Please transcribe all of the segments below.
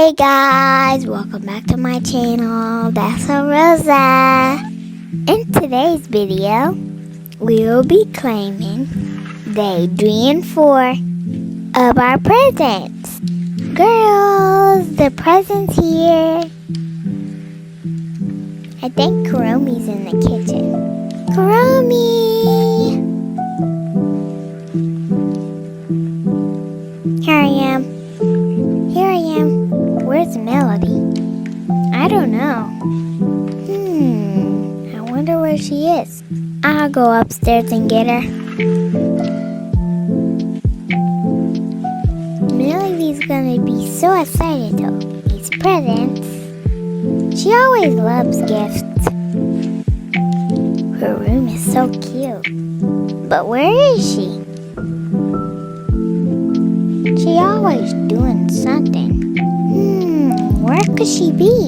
Hey guys, welcome back to my channel. That's a Rosa. In today's video, we'll be claiming day 3 and 4 of our presents. Girls, the presents here. I think Kuromi's in the kitchen. Kuromi! Here I am. Where's Melody? I don't know. I wonder where she is. I'll go upstairs and get her. Melody's gonna be so excited to open these presents. She always loves gifts. Her room is so cute. But where is she? She always doing something. Where could she be?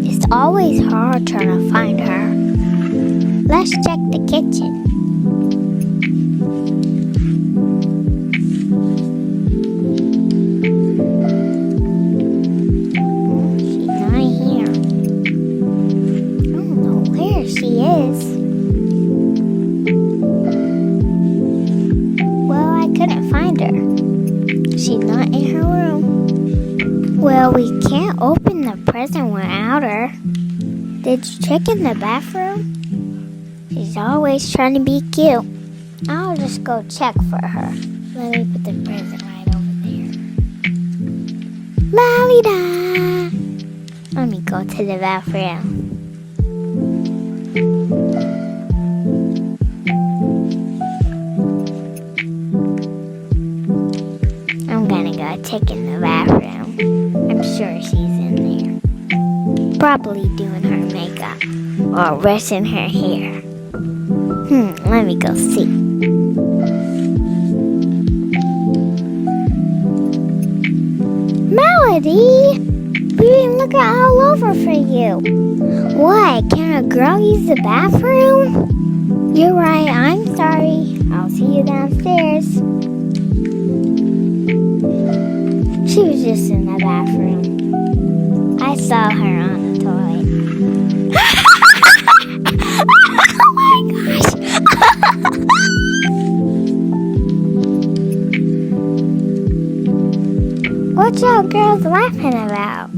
It's always hard trying to find her. Let's check the kitchen. She's not here. I don't know where she is. Well, I couldn't find her. She's not in her room. Well, we can't open the present without her. Did you check in the bathroom? She's always trying to be cute. I'll just go check for her. Let me put the present right over there. La-li-da! Let me go to the bathroom. Check in the bathroom. I'm sure she's in there. Probably doing her makeup or brushing her hair. Let me go see. Melody! We've been looking all over for you. What? Can a girl use the bathroom? You're right, I'm sorry. I'll see you downstairs. She was just in the bathroom. I saw her on the toilet. Oh my gosh! What y'all girls laughing about?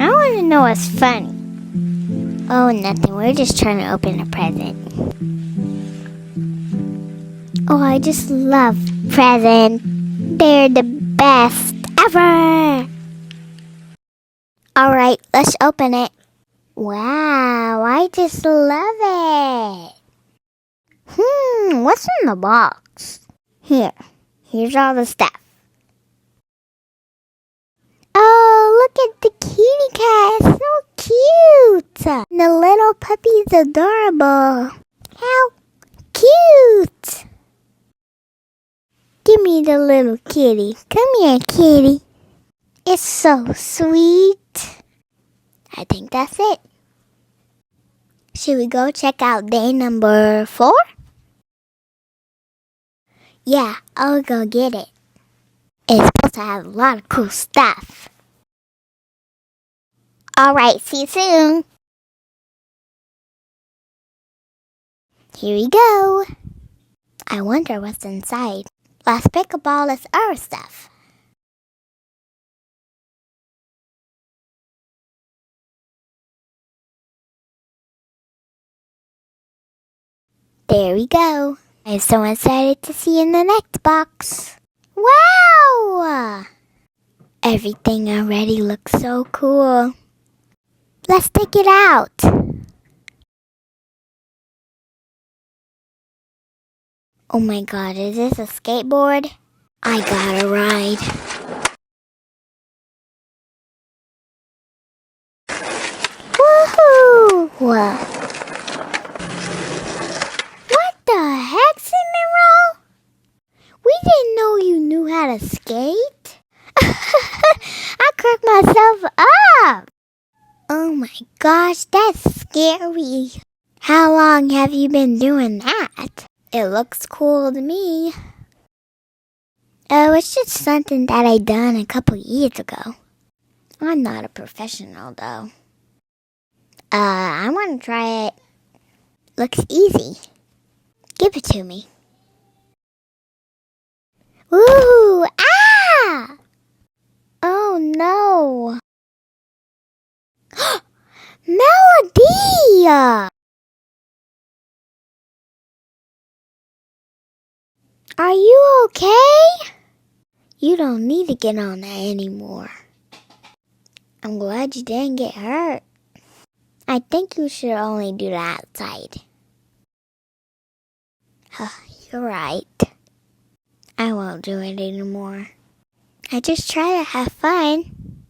I want to know what's funny. Oh, nothing. We're just trying to open a present. Oh, I just love presents. They're the best ever! Alright, let's open it. Wow, I just love it. What's in the box? Here's all the stuff. Oh, look at the kitty cat. It's so cute. The little puppy's adorable. How cute. Give me the little kitty. Come here, kitty. It's so sweet. I think that's it. Should we go check out day number 4? Yeah, I'll go get it. It's supposed to have a lot of cool stuff. Alright, see you soon. Here we go. I wonder what's inside. Let's pick up all this other stuff. There we go. I'm so excited to see in the next box. Wow! Everything already looks so cool. Let's take it out. Oh my god, is this a skateboard? I gotta ride. Woohoo! Whoa. What the heck, Cinnamon? We didn't know you knew how to skate. I cracked myself up. Oh my gosh, that's scary. How long have you been doing that? It looks cool to me. Oh, it's just something that I done a couple years ago. I'm not a professional, though. I want to try it. Looks easy. Give it to me. Woo! Ah! Oh, no. Melody! Are you okay? You don't need to get on that anymore. I'm glad you didn't get hurt. I think you should only do that outside. You're right. I won't do it anymore. I just try to have fun.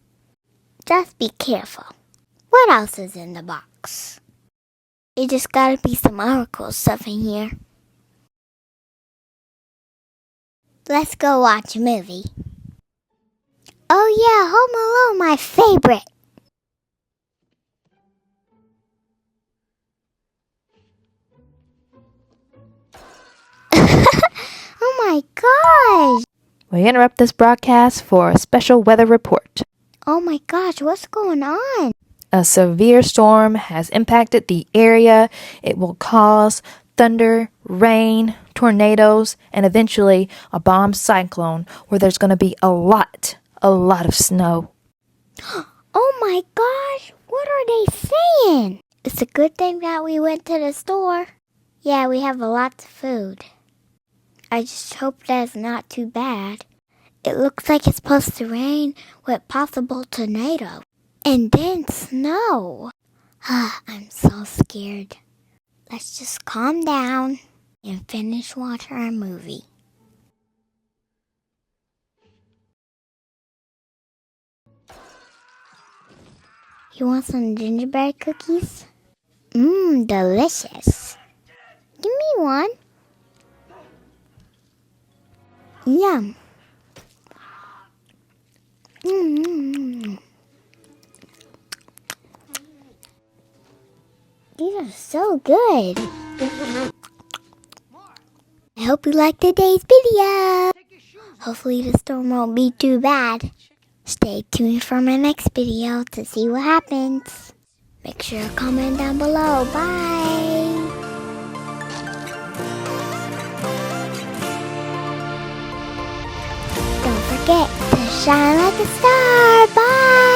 Just be careful. What else is in the box? It just gotta be some Oracle stuff in here. Let's go watch a movie. Oh yeah, Home Alone, my favorite. Oh my gosh. We interrupt this broadcast for a special weather report. Oh my gosh, what's going on? A severe storm has impacted the area. It will cause thunder, rain, tornadoes, and eventually a bomb cyclone where there's going to be a lot of snow. Oh my gosh, what are they saying? It's a good thing that we went to the store. Yeah, we have a lot of food. I just hope that's not too bad. It looks like it's supposed to rain with possible tornado. And then snow. I'm so scared. Let's just calm down and finish watching our movie. You want some gingerbread cookies? Delicious. Give me one. Yum. These are so good. I hope you liked today's video. Hopefully the storm won't be too bad. Stay tuned for my next video to see what happens. Make sure to comment down below. Bye. Don't forget to shine like a star. Bye.